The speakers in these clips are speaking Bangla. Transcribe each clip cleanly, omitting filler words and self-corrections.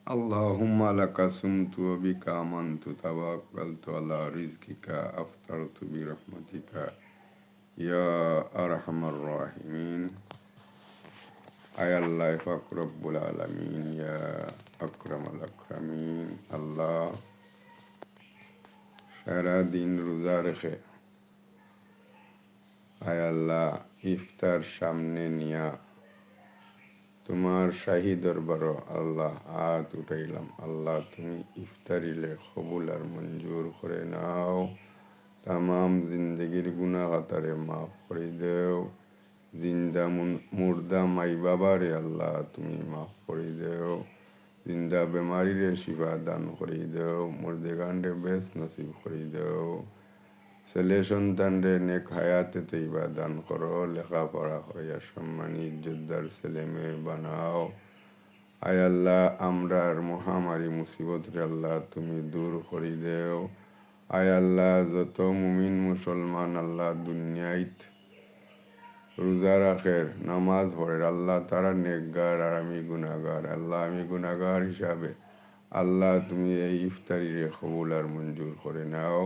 اللهم لك سمت وبك آمنت توكلت على رزقك أفطرت برحمتك يا أرحم الراحمين. أي الله فاك رب العالمين يا أكرم الأكرمين الله সারা দিন রোজা রেখে আয় আল্লাহ ইফতার সামনে নিয়া তোমার শাহী দরবার আল্লাহ হাত উঠাইলাম। আল্লাহ তুমি ইফতারিলে কবুল আর মঞ্জুর করে নাও। তামাম জিন্দগির গুনাহ খাতারে মাফ করে দেও। জিন্দা মুর্দা মাই বাবারে আল্লাহ তুমি মাফ করে দেও। জিন্দা বেমারিরে শিফা দান করে দেও। মুর্দেগানরে বেশ নসিব করে দেও। ছেলে সন্তানরে নেক হায়াতে তৈবা দান করো। লেখাপড়া করিয়া সম্মানী ইজ্জতদার ছেলে মেয়ে বানাও। আয় আল্লাহ আমরার মহামারী মুসিবত রে আল্লাহ তুমি দূর করে দেও। আয় আল্লাহ যত মুমিন মুসলমান আল্লাহ দুনিয়াত রোজা রাখের নামাজ পড়ের আল্লাহ তারা নেকগার আর আমি গুনাহগার। আল্লাহ আমি গুনাহগার হিসাবে আল্লাহ তুমি এই ইফতারিরে কবুল আর মঞ্জুর করে নাও।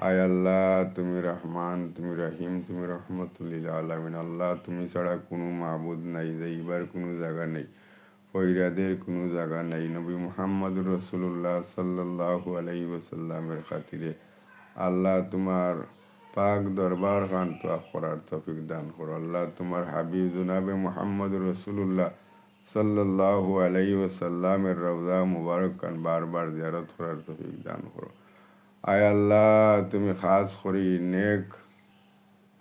আয় আল্লাহ তুমি রহমান তুমি রহিম তুমি রহমতুল্লিল আলামিন। আল্লাহ তুমি ছাড়া কোনো মাবুদ নাই, যাইবার কোনো জায়গা নেই, ফৈরাদের কোনো জায়গা নেই। নবী মুহাম্মদুর রাসূলুল্লাহ সাল্লাল্লাহু আলাইহি ওয়াসাল্লামের খাতিরে আল্লাহ তোমার পাক দরবার খান তোয়াফ করার তৌফিক দান করো। আল্লাহ তোমার হাবিব জনাবে মুহাম্মদুর রাসূলুল্লাহ সাল্লাল্লাহু আলাইহি ওয়াসাল্লামের রওজা মুবারক খান বারবার জিয়ারত করার তৌফিক দান করো। আয় আল্লাহ তুমি খাস করি নেক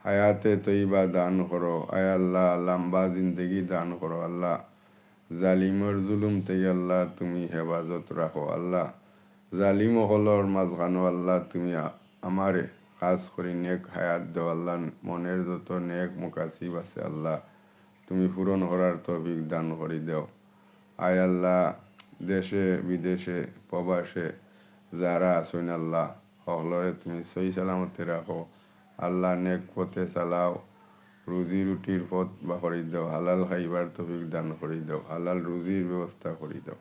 হায়াতে তৈবা দান করো। আয় আল্লাহ লম্বা জিন্দগি দান করো। আল্লাহ জালিমর জুলুম থেকে আল্লাহ তুমি হেফাজত রাখো। আল্লাহ জালিম হলর মাঝখানো আল্লাহ তুমি আমারে খাস করি নেক হায়াত দেও। আল্লাহ মনের যত নেক মুকাসিব আছে আল্লাহ তুমি পূরণ করার তৌফিক দান করে দেও। আয় আল্লাহ দেশে বিদেশে প্রবাসে যারা আছেন আল্লাহ সকলরে তুমি সহি সালামতে রাখো। আল্লাহ নেক পথে চালাও। রুজি রুটির পথ বা করে দাও। হালাল খাইবার তৌফিক দান করে দাও। হালাল রুজির ব্যবস্থা করে দাও।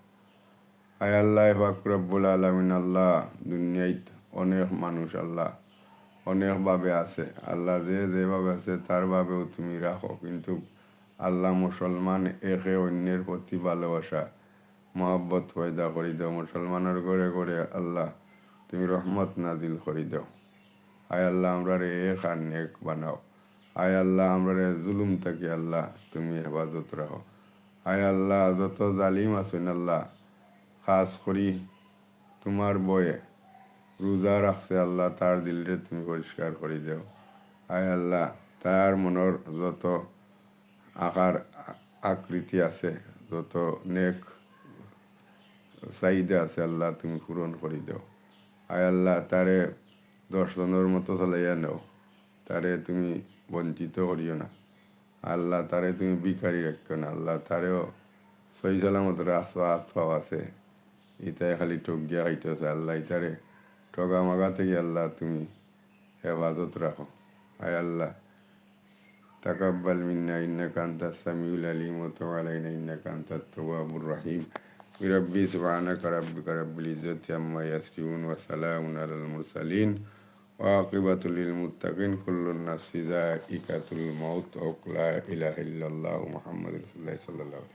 আয় আল্লাহ পাক রব্বুল আলামিন আল্লাহ দুনিয়াত অনেক মানুষ আল্লাহ অনেকভাবে আছে। আল্লাহ যে যেভাবে আছে তার ভাবেও তুমি রাখো, কিন্তু আল্লাহ মুসলমান একে অন্যের প্রতি ভালোবাসা মহব্বত পয়দা করে দাও। মুসলমানের ঘরে ঘরে আল্লাহ তুমি রহমত নাজিল করে দাও। আয় আল্লাহ আমরা রে এক আর নেক বানাও। আয় আল্লাহ আমরা রে জুলুম থেকে আল্লাহ তুমি হেফাজত রাখো। আয় আল্লাহ যত জালিম আছেন আল্লাহ খাস করি তোমার বয়ে রোজা রাখছে আল্লাহ তার দিলরে তুমি পরিষ্কার করে দাও। আয় আল্লাহ তার মনের যত আকার আকৃতি আছে, যত নেক চাহিদা আছে আল্লাহ তুমি পূরণ করে দাও। আয় আল্লাহ তারে 10 জনের মতো চালাইয়া নাও। তারে তুমি বঞ্চিত করিও না। আল্লাহ তারে তুমি বিকারি রাখিও না। আল্লাহ তারেও সহি সালামত রাখছো, হাত পাও আছে, ইতায় খালি ঠক গিয়া খাইতেছে। আল্লাহ ইতারে ঠগা মাগা থেকে আল্লাহ তুমি হেফাজত রাখো। আয় আল্লাহ তাকাব্বাল মিন্না ইন্নাকা আনতাস সামিউল আলিম ওয়া তুব আলাইনা ইন্নাকা আনতাত তাওয়াবুর রহিম। বিরব্বি সুবহানাকা রাব্বিকা রাব্বিল ইজ্জাতি আম্মা ইয়াসিফুন ওয়া সালামুন আলাল মুরসালিন ওয়া আকিবাতুল লিল মুত্তাকিন কুল্লুন নাফসিন যায়িকাতুল মাউত ওয়া লা ইলাহা ইল্লাল্লাহু মুহাম্মাদুর রাসূলুল্লাহ সাল্লাল্লাহু আলাইহি